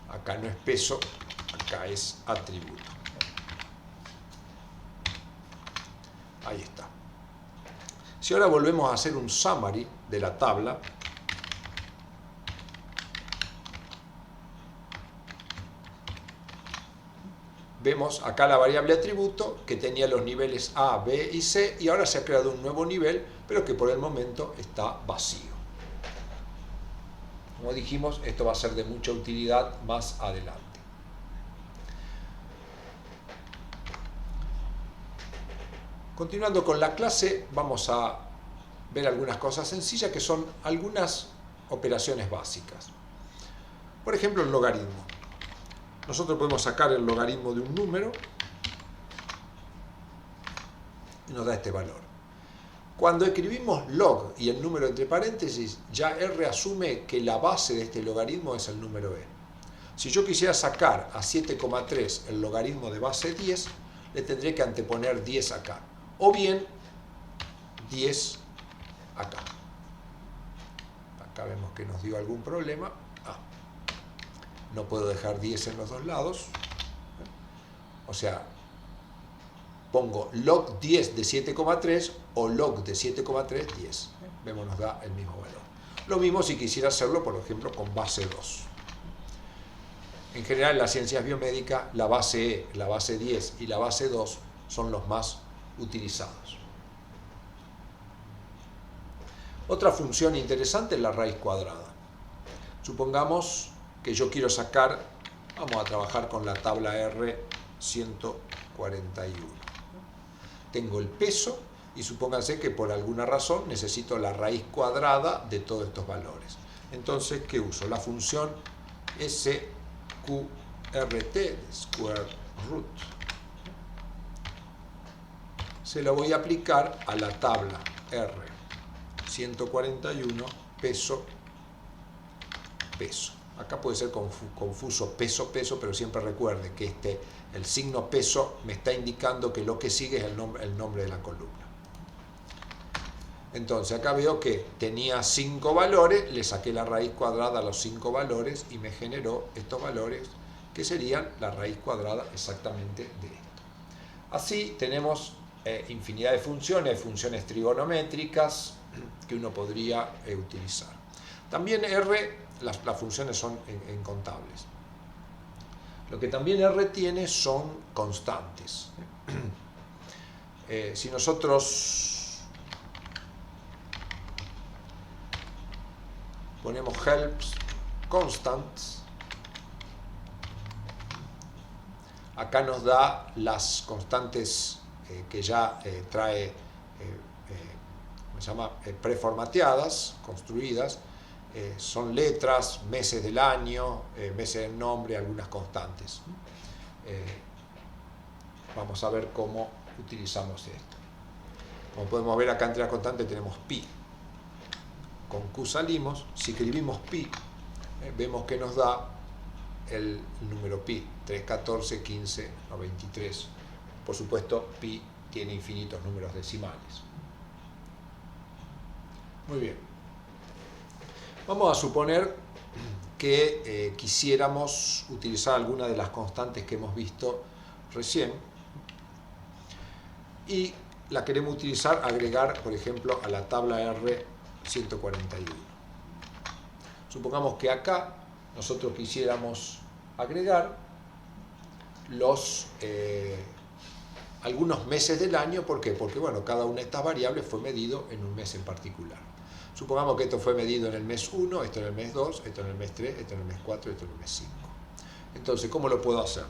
Acá no es peso, acá es atributo. Ahí está. Si ahora volvemos a hacer un summary de la tabla, vemos acá la variable atributo que tenía los niveles A, B y C y ahora se ha creado un nuevo nivel, pero que por el momento está vacío. Como dijimos, esto va a ser de mucha utilidad más adelante. Continuando con la clase, vamos a ver algunas cosas sencillas que son algunas operaciones básicas. Por ejemplo, el logaritmo. Nosotros podemos sacar el logaritmo de un número y nos da este valor. Cuando escribimos log y el número entre paréntesis, ya R asume que la base de este logaritmo es el número n. Si yo quisiera sacar a 7,3 el logaritmo de base 10, le tendré que anteponer 10 acá. O bien 10 acá. Acá vemos que nos dio algún problema. No puedo dejar 10 en los dos lados. O sea, pongo log 10 de 7,3 o log de 7,3, 10. Vemos, nos da el mismo valor. Lo mismo si quisiera hacerlo, por ejemplo, con base 2. En general, en las ciencias biomédicas, la base E, la base 10 y la base 2 son los más utilizados. Otra función interesante es la raíz cuadrada. Supongamos que yo quiero sacar, vamos a trabajar con la tabla R 141. Tengo el peso y supónganse que por alguna razón necesito la raíz cuadrada de todos estos valores. Entonces, ¿qué uso? La función sqrt, square root. Se la voy a aplicar a la tabla R 141 peso, peso. Acá puede ser confuso peso, peso, pero siempre recuerden que el signo peso me está indicando que lo que sigue es el nombre de la columna. Entonces acá veo que tenía 5 valores, le saqué la raíz cuadrada a los 5 valores y me generó estos valores que serían la raíz cuadrada exactamente de esto. Así tenemos infinidad de funciones trigonométricas que uno podría utilizar. También R, las funciones son incontables. Lo que también R tiene son constantes. Si nosotros ponemos helps constants, acá nos da las constantes que ya trae, ¿cómo se llama? Preformateadas, construidas. Son letras, meses del año, meses del nombre, algunas constantes. Vamos a ver cómo utilizamos esto. Como podemos ver acá entre las constantes tenemos pi. con Q salimos, si escribimos pi, vemos que nos da el número pi, 3, 14, 15, 93. Por supuesto, pi tiene infinitos números decimales. Muy bien. Vamos a suponer que quisiéramos utilizar alguna de las constantes que hemos visto recién y la queremos utilizar, agregar, por ejemplo, a la tabla R141. Supongamos que acá nosotros quisiéramos agregar algunos meses del año. ¿Por qué? Porque bueno, cada una de estas variables fue medido en un mes en particular. Supongamos que esto fue medido en el mes 1, esto en el mes 2, esto en el mes 3, esto en el mes 4, esto en el mes 5. Entonces, ¿cómo lo puedo hacer?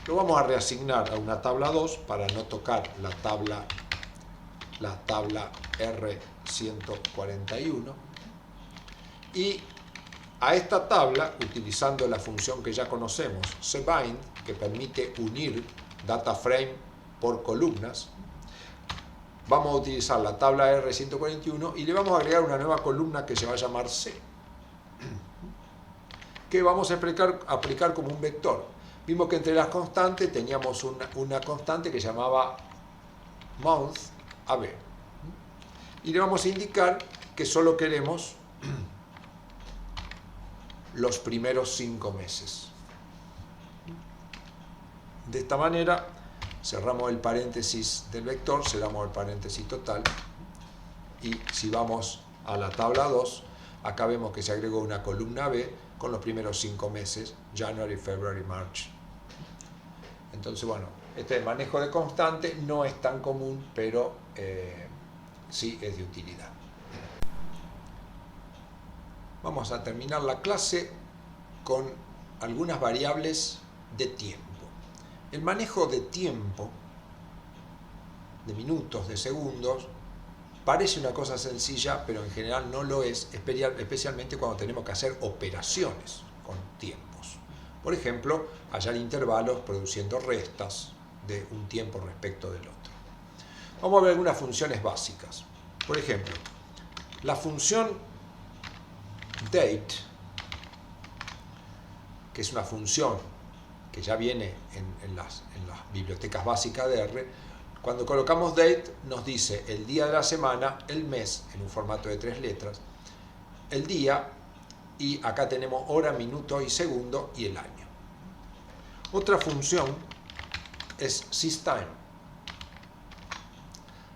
Lo vamos a reasignar a una tabla 2 para no tocar la tabla R141. Y a esta tabla, utilizando la función que ya conocemos, cbind, que permite unir data frame por columnas, vamos a utilizar la tabla R141 y le vamos a agregar una nueva columna que se va a llamar C, que vamos a aplicar como un vector. Vimos que entre las constantes teníamos una constante que se llamaba month AB. Y le vamos a indicar que solo queremos los primeros 5 meses. De esta manera cerramos el paréntesis del vector, cerramos el paréntesis total, y si vamos a la tabla 2, acá vemos que se agregó una columna B con los primeros 5 meses, January, February, March. Entonces, bueno, este manejo de constante no es tan común, pero sí es de utilidad. Vamos a terminar la clase con algunas variables de tiempo. El manejo de tiempo, de minutos, de segundos, parece una cosa sencilla, pero en general no lo es, especialmente cuando tenemos que hacer operaciones con tiempos. Por ejemplo, hallar intervalos produciendo restas de un tiempo respecto del otro. Vamos a ver algunas funciones básicas. Por ejemplo, la función date, que es una función que ya viene en las bibliotecas básicas de R, cuando colocamos date nos dice el día de la semana, el mes, en un formato de 3 letras, el día, y acá tenemos hora, minuto y segundo, y el año. Otra función es systtime.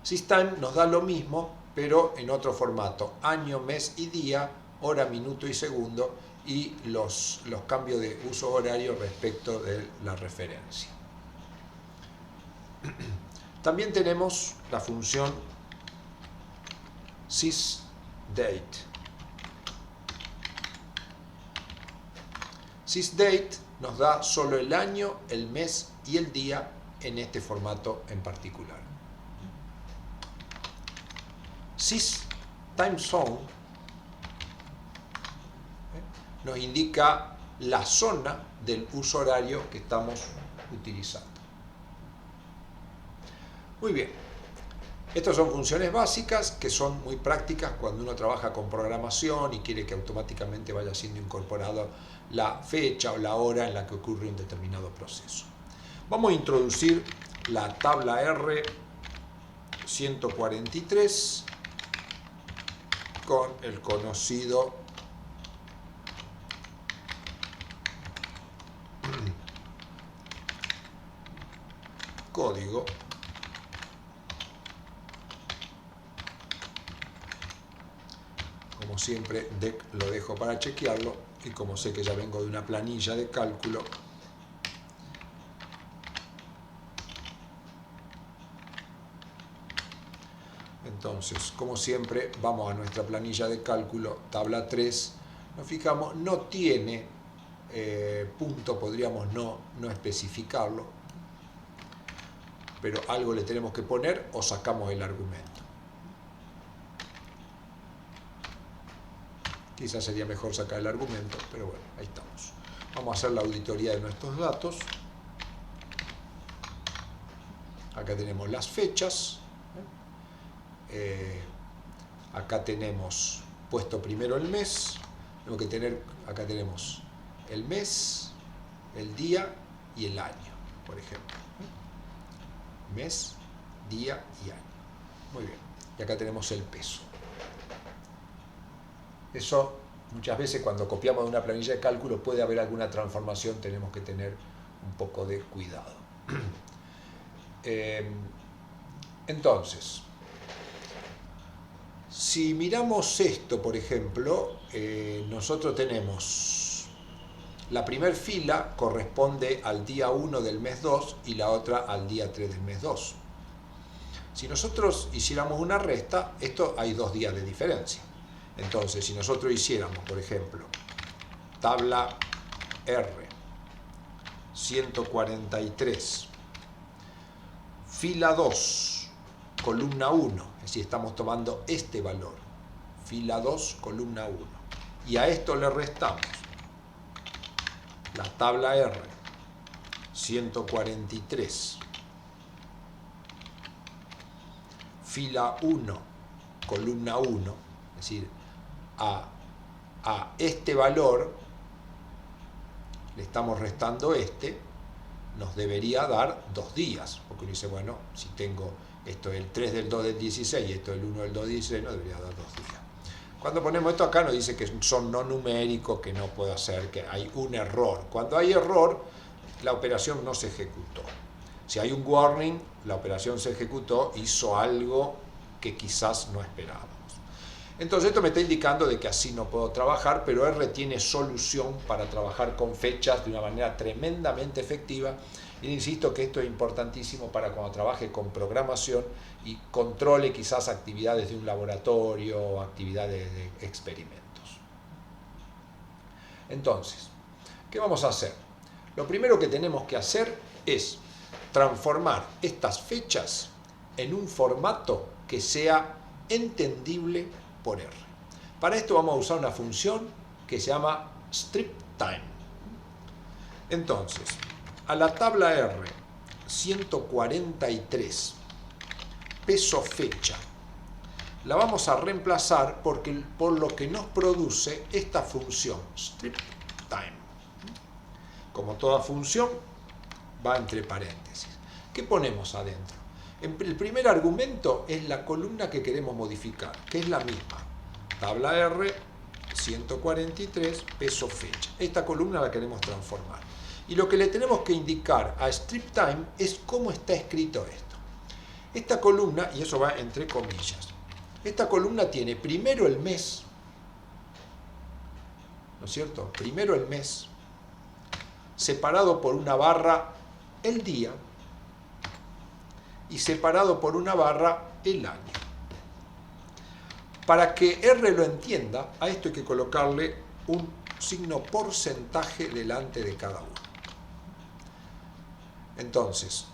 Systtime nos da lo mismo, pero en otro formato, año, mes y día, hora, minuto y segundo, y los cambios de uso horario respecto de la referencia. También tenemos la función sysdate. Sysdate nos da solo el año, el mes y el día en este formato en particular. SysTimeZone nos indica la zona del uso horario que estamos utilizando. Muy bien, estas son funciones básicas que son muy prácticas cuando uno trabaja con programación y quiere que automáticamente vaya siendo incorporada la fecha o la hora en la que ocurre un determinado proceso. Vamos a introducir la tabla R143 con el conocido código como siempre lo dejo para chequearlo, y como sé que ya vengo de una planilla de cálculo, entonces como siempre vamos a nuestra planilla de cálculo, tabla 3, nos fijamos, no tiene punto, podríamos no especificarlo, pero algo le tenemos que poner o sacamos el argumento. Quizás sería mejor sacar el argumento, pero bueno, ahí estamos. Vamos a hacer la auditoría de nuestros datos. Acá tenemos las fechas. Acá tenemos puesto primero el mes, tengo que tener, acá tenemos el mes, el día y el año, por ejemplo. Mes, día y año. Muy bien. Y acá tenemos el peso. Eso muchas veces cuando copiamos de una planilla de cálculo puede haber alguna transformación, tenemos que tener un poco de cuidado. Entonces, si miramos esto, por ejemplo, nosotros tenemos la primera fila corresponde al día 1 del mes 2 y la otra al día 3 del mes 2. Si nosotros hiciéramos una resta, esto hay 2 días de diferencia. Entonces, si nosotros hiciéramos, por ejemplo, tabla R, 143, fila 2, columna 1, es decir, estamos tomando este valor, fila 2, columna 1, y a esto le restamos la tabla R, 143, fila 1, columna 1, es decir, a este valor le estamos restando este, nos debería dar 2 días, porque uno dice, bueno, si tengo esto es el 3 del 2 del 16 y esto es el 1 del 2 del 16, nos debería dar 2 días. Cuando ponemos esto acá nos dice que son no numéricos, que no puedo hacer, que hay un error. Cuando hay error, la operación no se ejecutó. Si hay un warning, la operación se ejecutó, hizo algo que quizás no esperábamos. Entonces esto me está indicando de que así no puedo trabajar, pero R tiene solución para trabajar con fechas de una manera tremendamente efectiva. Y insisto que esto es importantísimo para cuando trabaje con programación y controle quizás actividades de un laboratorio o actividades de experimentos. Entonces, ¿qué vamos a hacer? Lo primero que tenemos que hacer es transformar estas fechas en un formato que sea entendible por R. Para esto vamos a usar una función que se llama stripTime. Entonces, a la tabla R 143 peso fecha la vamos a reemplazar por lo que nos produce esta función stripTime. Como toda función va entre paréntesis. ¿Qué ponemos adentro? El primer argumento es la columna que queremos modificar, que es la misma. Tabla R 143 peso fecha. Esta columna la queremos transformar. Y lo que le tenemos que indicar a stripTime es cómo está escrito esto. Esta columna, y eso va entre comillas, esta columna tiene primero el mes, ¿no es cierto? Primero el mes, separado por una barra el día, y separado por una barra el año. Para que R lo entienda, a esto hay que colocarle un signo porcentaje delante de cada uno. Entonces,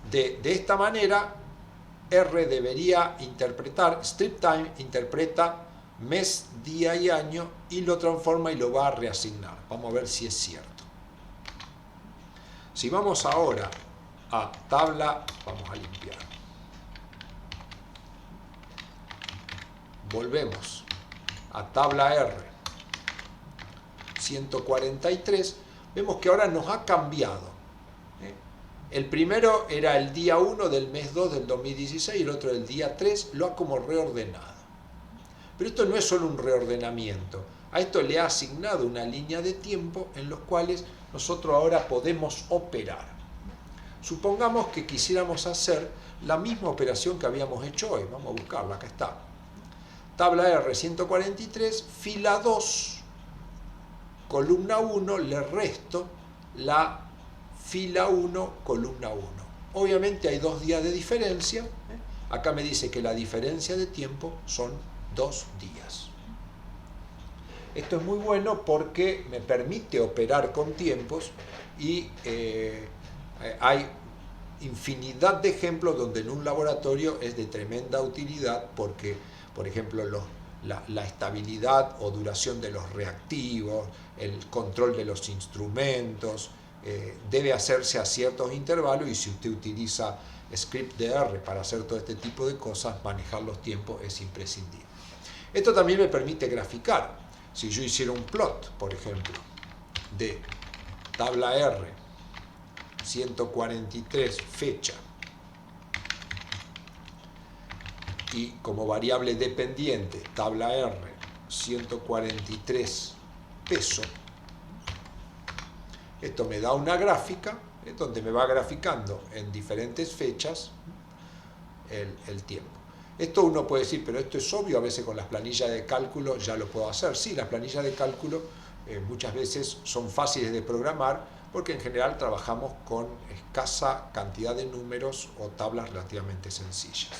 de esta manera, R debería interpretar, stripTime interpreta mes, día y año y lo transforma y lo va a reasignar. Vamos a ver si es cierto. Si vamos ahora a tabla, vamos a limpiar. Volvemos a tabla R 143, vemos que ahora nos ha cambiado. El primero era el día 1 del mes 2 del 2016 y el otro el día 3, lo ha como reordenado. Pero esto no es solo un reordenamiento, a esto le ha asignado una línea de tiempo en los cuales nosotros ahora podemos operar. Supongamos que quisiéramos hacer la misma operación que habíamos hecho hoy, vamos a buscarla, acá está. Tabla R 143, fila 2, columna 1, le resto la fila 1, columna 1. Obviamente hay 2 días de diferencia. Acá me dice que la diferencia de tiempo son 2 días. Esto es muy bueno porque me permite operar con tiempos y hay infinidad de ejemplos donde en un laboratorio es de tremenda utilidad porque, por ejemplo, la estabilidad o duración de los reactivos, el control de los instrumentos, debe hacerse a ciertos intervalos y si usted utiliza script de R para hacer todo este tipo de cosas, manejar los tiempos es imprescindible. Esto también me permite graficar. Si yo hiciera un plot, por ejemplo, de tabla R, 143 fecha, y como variable dependiente, tabla R, 143 peso, esto me da una gráfica donde me va graficando en diferentes fechas el tiempo. Esto uno puede decir, pero esto es obvio, a veces con las planillas de cálculo ya lo puedo hacer. Sí, las planillas de cálculo muchas veces son fáciles de programar porque en general trabajamos con escasa cantidad de números o tablas relativamente sencillas.